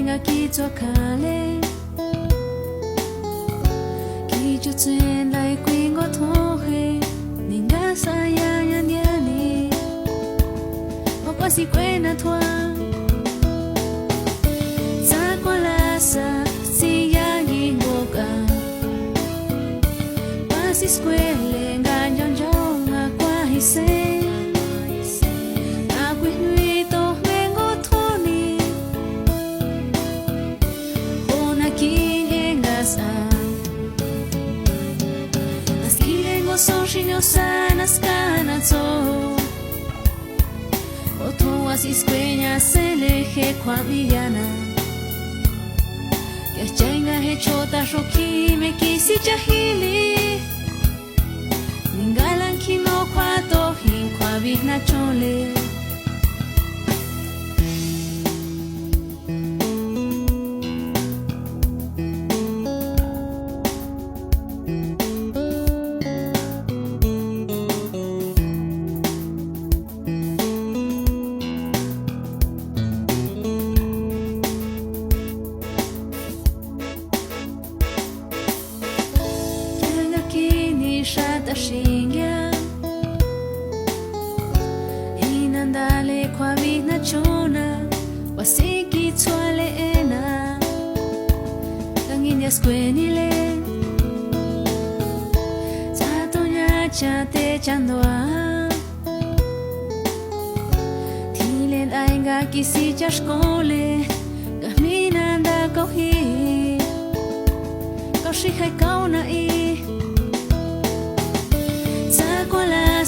nga ki cho khale ki chu chen lai quy ngo tho he ninga sa ya ya nia ni o pa si kwe na thwa sa kwa la sa si ya gi ngo ka pa si squele nga nhon nhon nga kwa hi se Sozinho sanas canazo o tu así escueña se leje cuaviana que chenga hechota roki me quisi chahili ningalan kino kwato hin kwavina chole Shata shingia inandale kwa vina chona wasiki twale ena kanginya skwenile tatonya chate chandoa tile dainga kisi chashkole gamina nda kohi koshi hai kauna i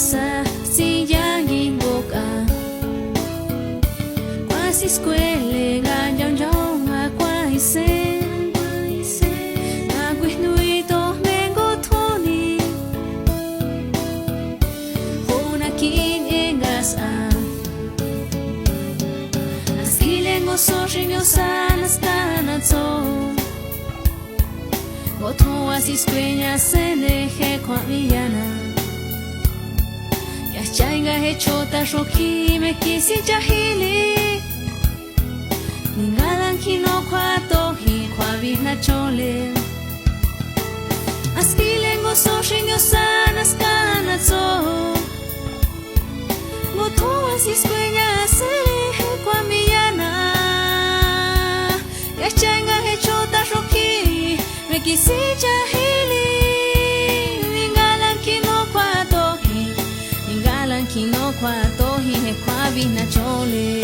sa si ya gingoka kwa si squele nga nhon nhon nga kwa ise na gwi nui to mengo thoni hona kin engas asile ngo sozinho sanas canazo otro así squeña se deje kwa villana Chainga hechota roki me kisi chahili ningalan kino kwato hi kwavina chole askile ngo sozinho sanas canazo moto así escueña se leje kwamiyana chainga hechota roki me kisi chahili Kino kwa tohi he kwa vina chole